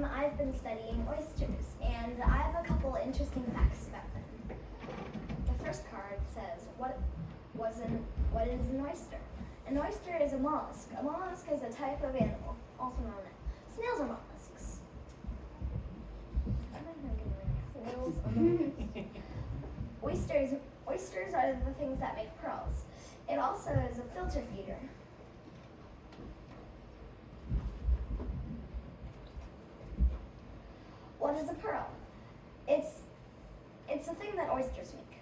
I've been studying oysters, and I have a couple interesting facts about them. The first card says, what is an oyster? An oyster is a mollusk. A mollusk is a type of animal, also known as snails are mollusks. Snails are mollusks. Oysters are the things that make pearls. It also is a filter feeder. What is a pearl? It's a thing that oysters make.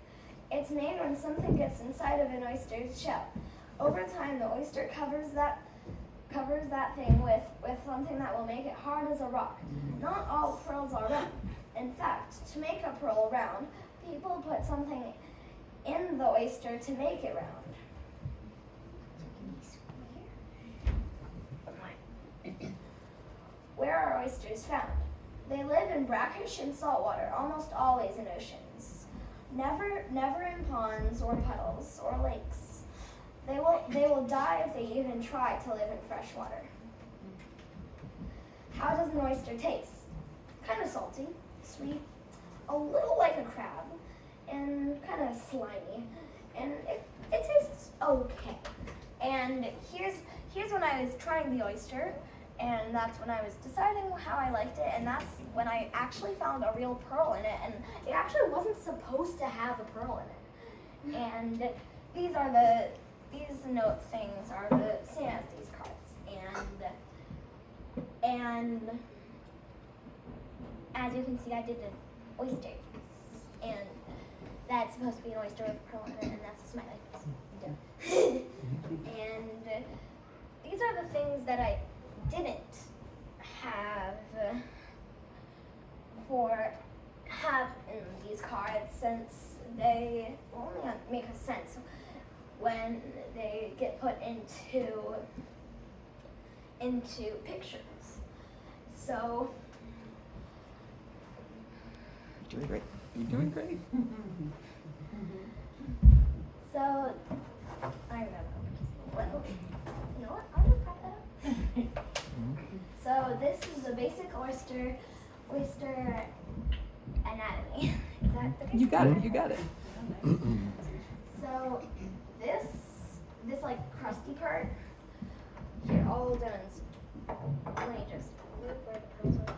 It's made when something gets inside of an oyster's shell. Over time, the oyster covers that thing with something that will make it hard as a rock. Not all pearls are round. In fact, to make a pearl round, people put something in the oyster to make it round. Where are oysters found? They live in brackish and salt water, almost always in oceans. Never in ponds or puddles or lakes. They will die if they even try to live in fresh water. How does an oyster taste? Kind of salty, sweet, a little like a crab, and kind of slimy. And it tastes okay. And here's when I was trying the oyster, and that's when I was deciding how I liked it, and that's when I actually found a real pearl in it, and it actually wasn't supposed to have a pearl in it. And these note things are the same as these cards, and as you can see, I did an oyster, and that's supposed to be an oyster with a pearl in it, and that's a smiley face. And these are the things that I didn't have in these cards, since they only make a sense when they get put into pictures. So You're doing great. You're doing great. So I remember. Well, you know what? I'll just prop that up. So this is the basic oyster anatomy. Is that the You got it. You got it. So this like crusty part here, all done. Let me just look where the pearls are.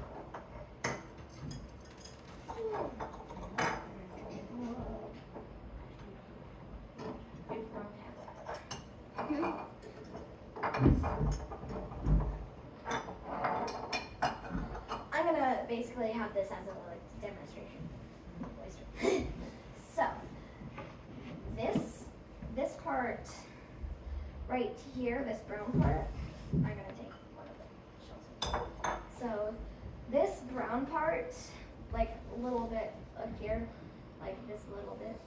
I'm gonna basically have this as a demonstration. So this part right here, this brown part, I'm gonna take one of the shells. So this brown part, like a little bit up here, like this little bit,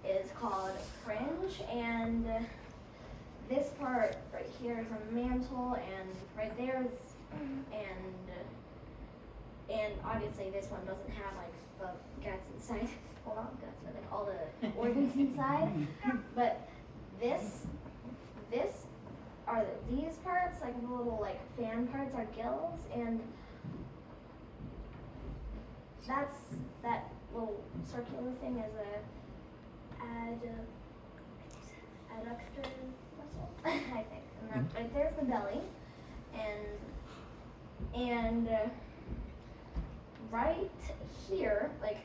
is called fringe, and this part right here is a mantle, and right there is, and obviously this one doesn't have like the guts inside. Well, not guts, but like all the organs inside. But these parts, like the little like fan parts, are gills, and that little circular thing is a adductor muscle, I think. And that right there's the belly, and right here, like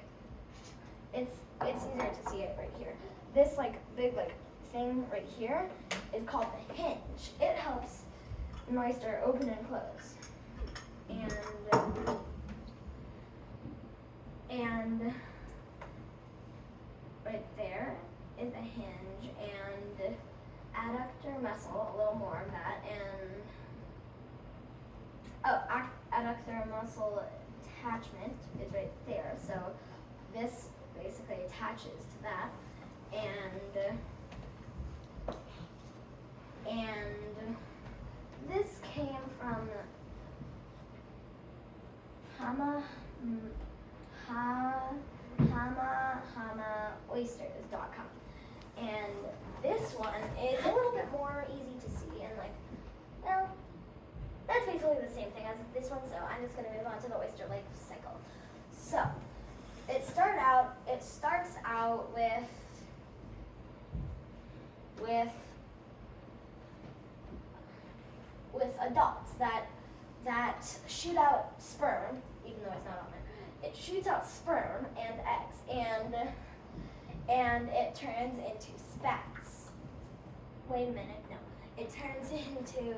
it's easier to see it right here. This like big like thing right here is called the hinge. It helps an oyster open and close. And right there is a hinge and adductor muscle, a little more of that, and adductor muscle attachment is right there. So this basically attaches to that, and this came from hamaoysters.com, and this one is a little bit more easy to see, and like, well, that's basically the same thing as as this one, so I'm just gonna move on to the oyster life cycle. So it starts out with adults that shoot out sperm, even though it's not on there. It shoots out sperm and eggs, and it turns into spats. Wait a minute, no. It turns into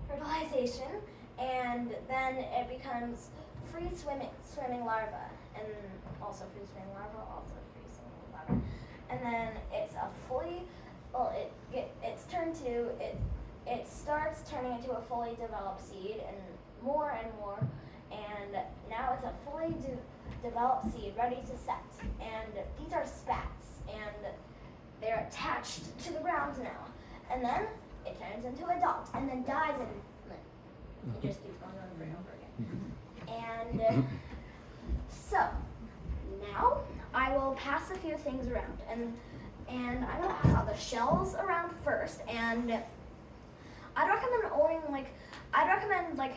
fertilization, and then it becomes free swimming larva, and also free swimming larva, also free swimming larva. And then it's a fully, well, it starts turning into a fully developed seed, and more, and now it's a fully developed seed ready to set. And these are spats, and they're attached to the ground now. And then it turns into adult, and then dies, and it just keeps going over and over again. And so now I will pass a few things around, and I'm gonna pass all the shells around first. And I'd recommend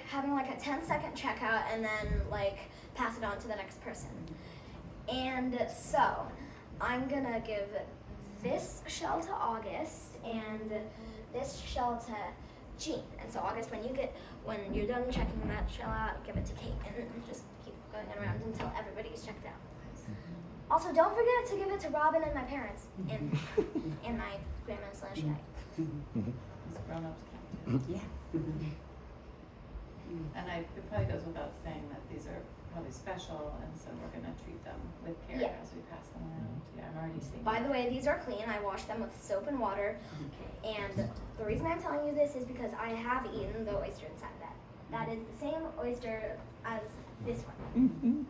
having like a 10-second checkout, and then like pass it on to the next person. And so I'm gonna give this shell to August and this shell to Jean. And so August, when you're done checking that shell out, give it to Kate, and just keep going around until everybody's checked out. Also, don't forget to give it to Robin and my parents, and my grandma / dad. These grown-ups count too. Yeah. And it probably goes without saying that these are probably special, and so we're gonna treat them with care Yeah. as we pass them around. Yeah, I'm already seeing. By the way, these are clean. I washed them with soap and water. And the reason I'm telling you this is because I have eaten the oyster inside of that. That is the same oyster as this one.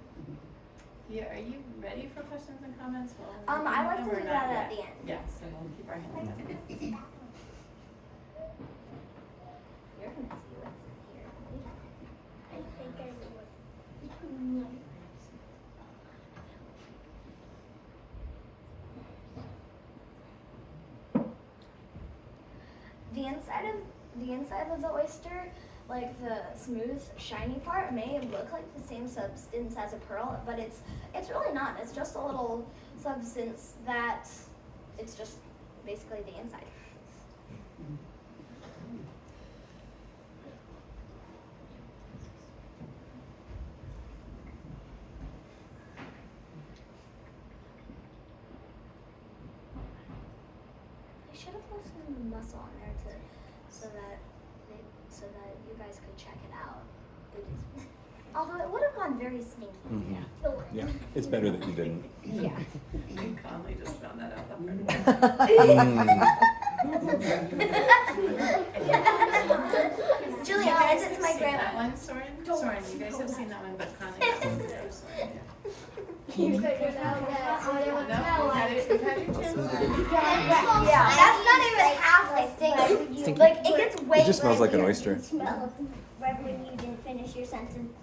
Yeah, are you ready for questions and comments? Well, I like to we're do not that yet. at the end. Yeah, so we'll keep our hands up. You're gonna see what's in here. I think I know. The inside of the oyster, like the smooth, shiny part, may look like the same substance as a pearl, but it's really not. It's just a little substance that it's just basically the inside. I should have left some muscle on there so that you guys could check it out. Although it would have gone very sneaky. Mm-hmm. Yeah, it's better that you didn't. Yeah. You calmly just found that out the hard way. Julia, You guys it's have my seen grandma. that one, Soren? Soren, you guys have seen that one, but Connie hasn't. Soren, yeah. You figured out No, we've had your chance. Yeah, that's not even half the thing. Stinky. Like, it gets way. It just smells like an oyster. Smell right when you didn't finish your sentence.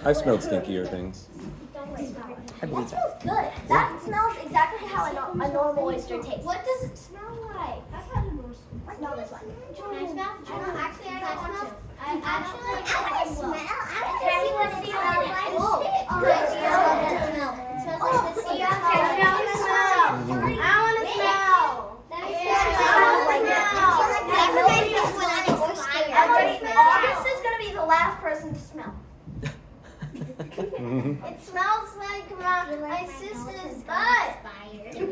I've smelled stinkier things. Don't worry about it. I believe That smells good. That smells exactly how a normal oyster tastes. What does it smell like? I've had an oyster. Smell this one. Can I smell? Actually, I want to. I I smell. want I to see what it smells like. Whoa. Oh, It smell. smells like the sea. I want to smell. I want to smell. August is going to be the last person to smell. It smells like my sister's butt. Yummy!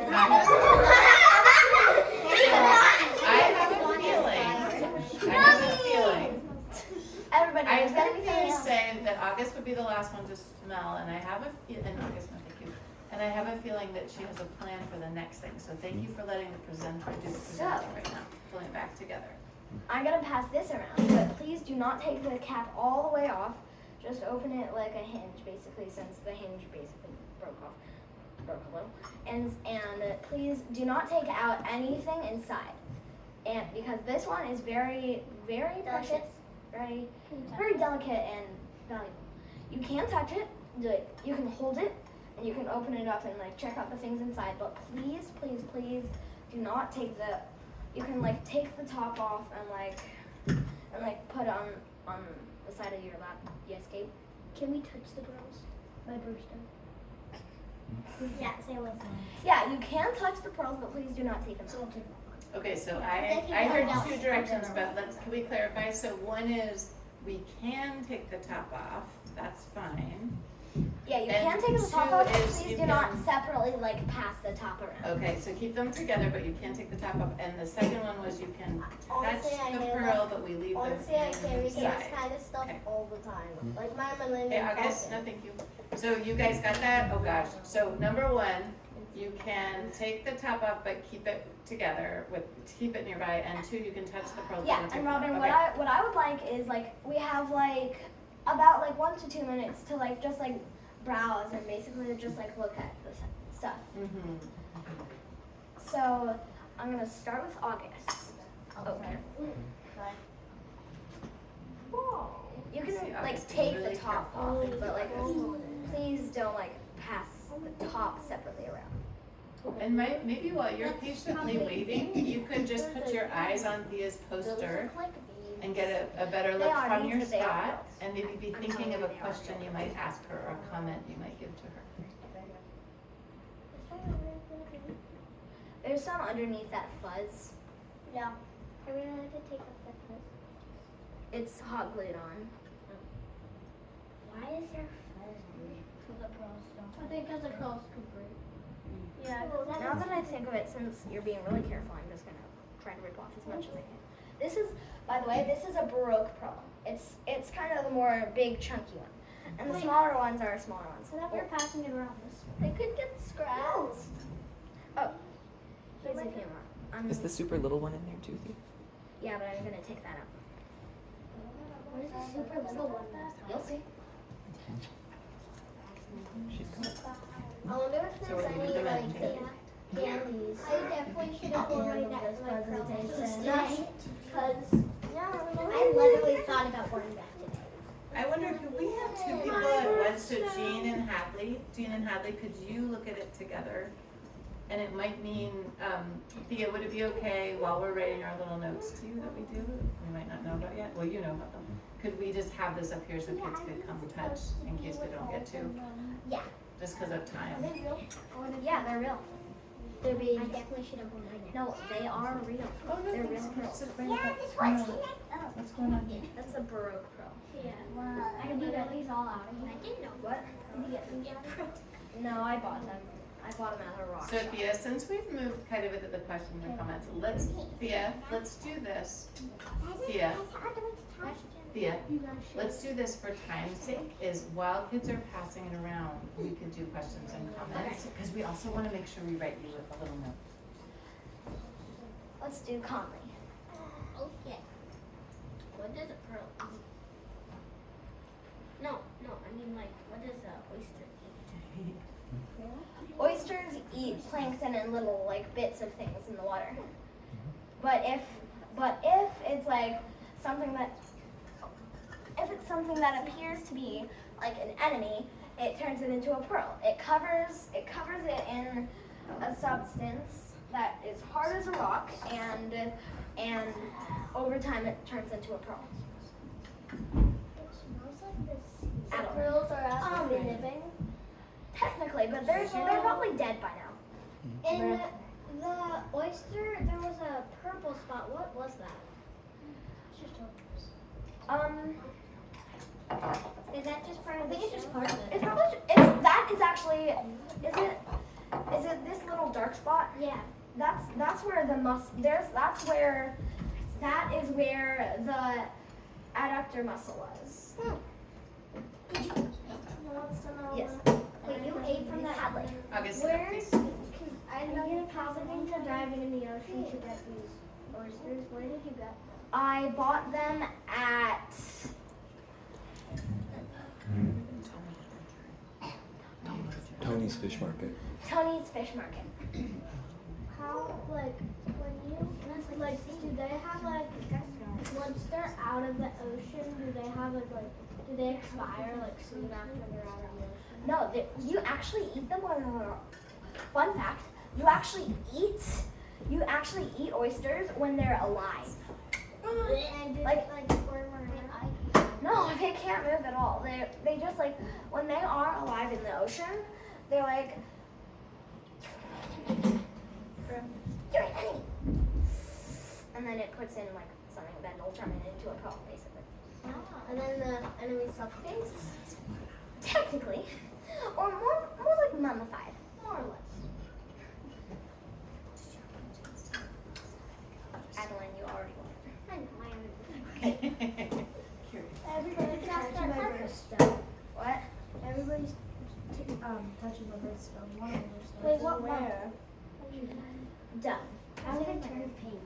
I have a feeling. Everybody, I'm it's going going to be to famous. say that August would be the last one to smell, and I have a and I have a feeling that she has a plan for the next thing. So thank you for letting the presenter do the presenting right now, pulling it back together. I'm going to pass this around, but please do not take the cap all the way off. Just open it like a hinge, basically, since the hinge basically broke a little. And please do not take out anything inside. And because this one is very, very precious, very delicate and valuable. You can touch it, you can hold it, and you can open it up and like check out the things inside. But please, please, please do not take you can like take the top off and like and like put it on the side of your lap. You escape. Can we touch the pearls? My birthday. Yeah, say it with me. Yeah, you can touch the pearls, but please do not take them So I'll out. take them. Okay, so Yeah, I they can heard go down. two directions, but can we clarify? So one is we can take the top off, that's fine. Yeah, you And can take the top two off, but is please you do not can- separately like pass the top around. Okay, so keep them together, but you can take the top off. And the second one was you can touch Honestly, I the know pearl, but we leave them Honestly, I carry this inside. kind of stuff Okay. all the time. Like my Millennium Hey, August, no, thank you. So you guys got that? Oh gosh. So number one, you can take the top off, but keep it together keep it nearby. And two, you can touch the pearl. Yeah, and Robin, what I would like is like we have like about like 1 to 2 minutes to like just like browse and basically just like look at the stuff. Mm-hmm. So I'm gonna start with August. Okay. You can See, like August, be take really the top careful. off, but like please don't like pass the top separately around. And maybe while you're patiently waiting, you could just put your eyes on Thea's poster and get a better They look are from neat, your but they are spot, gross. and maybe be thinking of a question you might ask her or a comment you might give to her. There's some underneath that fuzz. Yeah. I really like to take off the fuzz. It's hot glued on. Why is there fuzz? So the pearls don't. I think because the pearls could break. Yeah. Now that I think of it, since you're being really careful, I'm just gonna try to rip off as much as I can. This is, by the way, this is a Baroque pearl. It's kind of the more big, chunky one, and the smaller ones are smaller ones. So that we're passing it around this way. They could get scratched. Oh, here's the camera. Is the super little one in there too, Thea? Yeah, but I'm gonna take that out. What is the super little one? You'll see. She's got it. I wonder if So there's what do you any recommend? like candies. I definitely should have one right next to my presentation. Because I literally thought about going back today. I wonder, could we have two people at once, so Jean and Hadley, could you look at it together? And it might mean, Thea, would it be okay while we're writing our little notes to you that we do? We might not know about yet, well, you know about them. Could we just have this up here so kids could come touch in case we don't get to? Yeah. Just because of time. Yeah, they're real. I definitely should have one right next. No, they are real. Oh, no, They're thanks. real pearls. Just bring it up. this one's What's going on here? That's a Baroque pearl. Yeah. I can get these all out. I didn't know. What? Did you get them? No, I bought them. I bought them at a rock So shop. Thea, since we've moved kind of into the questions and comments, let's do this. Thea, let's do this for time's sake, is while kids are passing it around, we could do questions and comments, because we also want to make sure we write you with a little note. Let's do Conley. Okay. What does a pearl eat? No, I mean like, what does an oyster eat? Oysters eat plankton and little like bits of things in the water. But if it's like something that appears to be like an enemy, it turns it into a pearl. It covers it in a substance that is hard as a rock, and over time it turns into a pearl. It smells like this. I don't know. Pearls are actually living. Technically, but they're probably dead by now. In the oyster, there was a purple spot. What was that? Is that just part of the it's just shell? part of it. Is it this little dark spot? Yeah. That is where the adductor muscle was. Did you wants to know? Yes. Wait, you ate from that Hadley. August, Where's? I know you're positive to diving in the ocean to get these oysters. Where did you get? I bought them at Tony's Fish Market. Tony's Fish Market. How, like, when you, like, do they have, like, once they're out of the ocean, do they have, like, do they expire, like, soon after they're out of the ocean? No, you actually eat them when they're. Fun fact: you actually eat oysters when they're alive. And did Like- it like squirm around? No, they can't move at all. They just like when they are alive in the ocean, they're like and then it puts in like something that will turn it into a pearl basically. And then the enemy suffocates? Technically. Or more like mummified. More or less. Adeline, you already won. I know, my own. Curious. Everybody's touching touching my my birthstone. What? Everybody's touching my birthstone. One of them is Wait, what? Where? Done. How did it turn pink?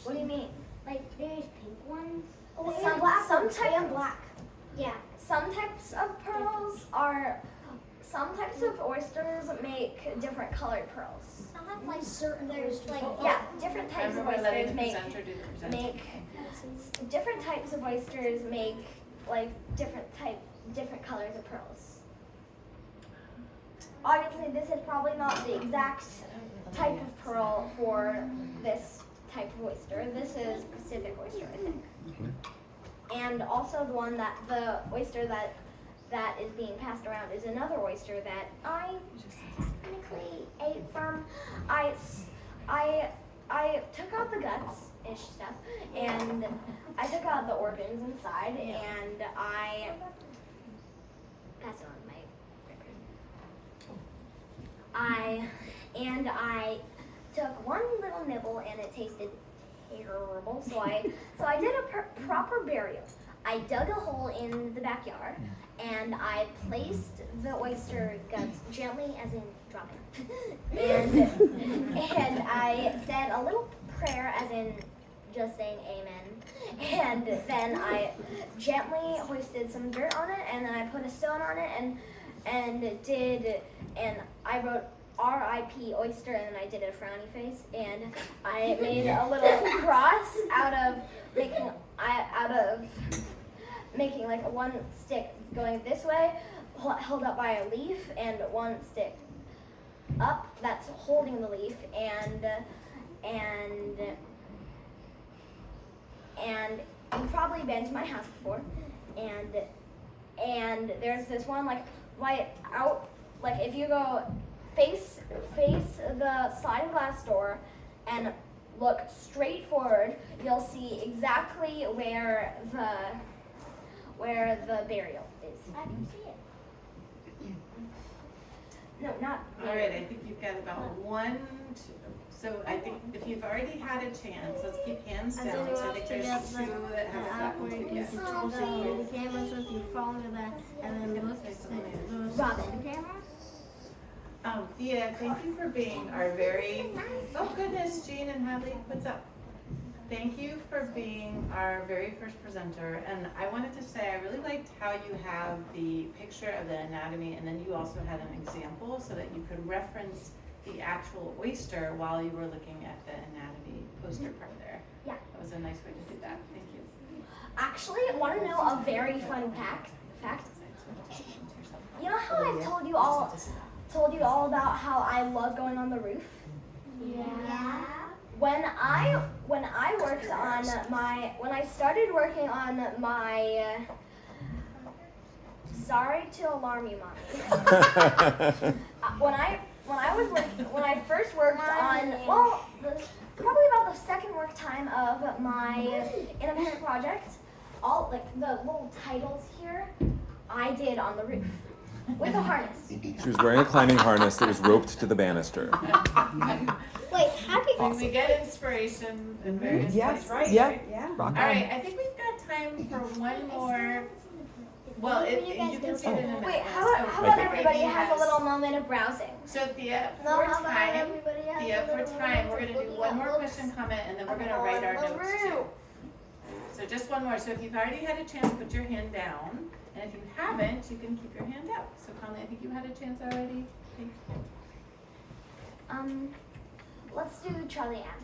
What do you mean? Like, there's pink ones. Some type black. Yeah. Some types of pearls are. Some types of oysters make different colored pearls. Some have like certain. There's like Yeah, different types of Remember, we're letting oysters the make presenter do the presenting. make different types of oysters make like different colors of pearls. Obviously, this is probably not the exact type of pearl for this type of oyster. This is Pacific oyster, I think. And also the oyster that is being passed around is another oyster that I technically ate from. I took out the guts-ish stuff, and I took out the organs inside, and I passed it on to my grandparents. I took one little nibble, and it tasted terrible. So I did a proper burial. I dug a hole in the backyard, and I placed the oyster guts gently, as in dropping, and I said a little prayer, as in just saying amen, and then I gently hoisted some dirt on it, and then I put a stone on it, and I wrote R.I.P. Oyster, and then I did a frowny face, and I made a little cross out of making like one stick going this way, held up by a leaf, and one stick up that's holding the leaf, and you've probably been to my house before, and there's this one like right out, like if you go face the sliding glass door and look straight forward, you'll see exactly where the burial is. I can see it. No, not. All right, I think you've got about 1, 2. So I think if you've already had a chance, let's keep hands And down. then you So I have think to there's get 2 the that have app gotten where to you yes. can control the camera, so if you fall into that and then look at the Robin. camera. Thea, thank you for being our very, oh goodness, Jean and Hadley, what's up? Thank you for being our very first presenter, and I wanted to say I really liked how you have the picture of the anatomy, and then you also had an example so that you could reference the actual oyster while you were looking at the anatomy poster part there. Yeah. That was a nice way to do that, thank you. Actually, want to know a very fun fact? You know how I've told you all about how I love going on the roof? Yeah. When I started working on my sorry to alarm you, Mommy. When I first worked on probably about the second work time of my independent project, all like the little titles here, I did on the roof with a harness. She was wearing a climbing harness that was roped to the banister. Wait, how did When we get inspiration in various Yes, places. yeah. Yeah. Rock All on. right, I think we've got time for one more. Well, you can see it in a minute. Wait, how about everybody has a little moment of browsing? So Thea, No, for how about time, everybody has Thea, a for little time, moment we're of gonna do looking one at more books question comment, and then we're gonna on write our the notes roof. too. So just one more. So if you've already had a chance, put your hand down, and if you haven't, you can keep your hand up. So Conley, I think you had a chance already. Thanks. Let's do Charlie Ann.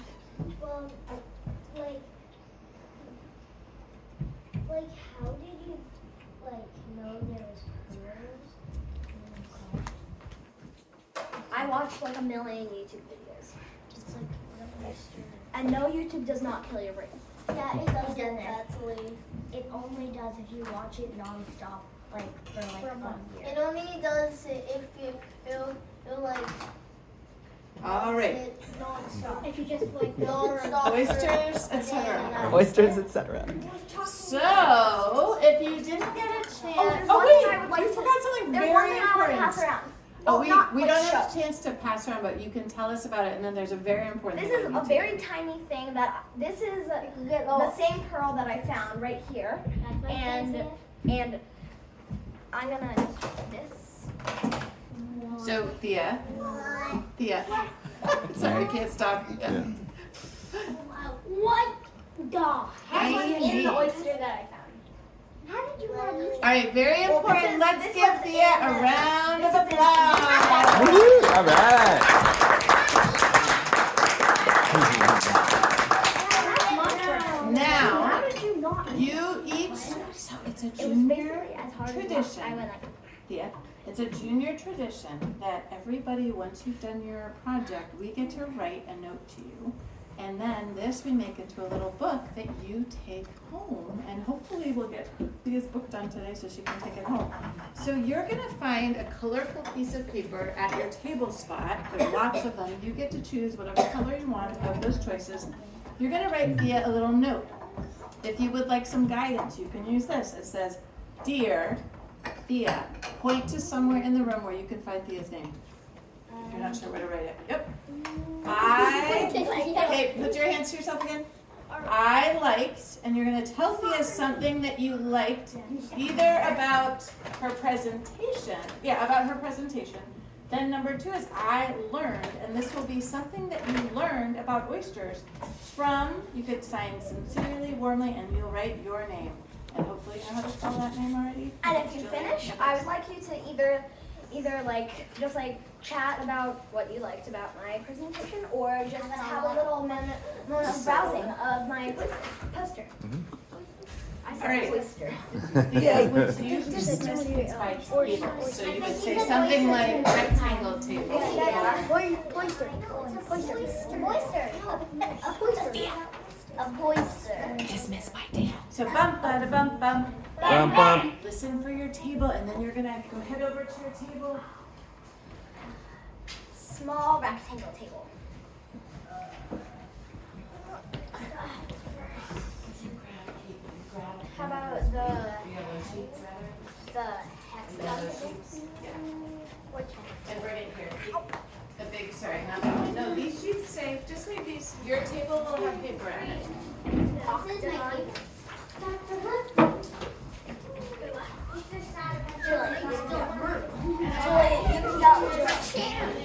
Well, like, how did you, know there was pearls? I watched like a million YouTube videos. It's like, what a oyster. And no, YouTube does not kill your brain. Yeah, it does He doesn't. actually. It only does if you watch it nonstop, like for like a year. It only does it if you feel like All right. It nonstop. If you just like nonstop. Oysters, etc. Oysters, etc. So, if you didn't get a chance, there's oh one wait, thing I would like you to- forgot something There's one very thing I want to important. pass around. Oh, Well, not we like don't have a show. chance to pass around, but you can tell us about it, and then there's a very important This thing. is we a need to very do. tiny thing that this is the same pearl that I found right here, and I'm gonna just do this. So, Thea, sorry, I can't stop. Yeah. What the heck? I In need- the oyster that I found. How did you not use All right, very Well, important. this is- Let's this give was Thea in a the- round of this is in- applause. Woo! All right. Now, How did you not? you each, so it's a It was junior basically as hard tradition. as I went like. Thea, it's a junior tradition that everybody, once you've done your project, we get to write a note to you. And then this we make into a little book that you take home, and hopefully we'll get Thea's book done today so she can take it home. So you're gonna find a colorful piece of paper at your table spot. There's lots of them. You get to choose whatever color you want of those choices. You're gonna write Thea a little note. If you would like some guidance, you can use this. It says, "Dear Thea," point to somewhere in the room where you can find Thea's name. If you're not sure where to write it. Yep. Okay, put your hands to yourself again. I liked, and you're gonna tell Thea something that you liked, either about her presentation. Yeah, about her presentation. Then number 2 is I learned, and this will be something that you learned about oysters from, you could sign sincerely, warmly, and you'll write your name. And hopefully you know how to spell that name already. And if you finish, I would like you to either like just like chat about what you liked about my presentation, or just have a little moment of browsing of my poster. I said All right. oyster. Thea, would you just by table? So you would say something like rectangle table. Oyster. A oyster. Dismissed by Dan. So bump, bada, bump, bump. Bum, bum. Listen for your table, and then you're gonna go head over to your table. Small rectangle table. How about the hexagon table? Which one? And bring it here. The big, sorry, not that one. No, these sheets stay, just leave these. Your table will have paper on it. Octagon. Julie, you can go.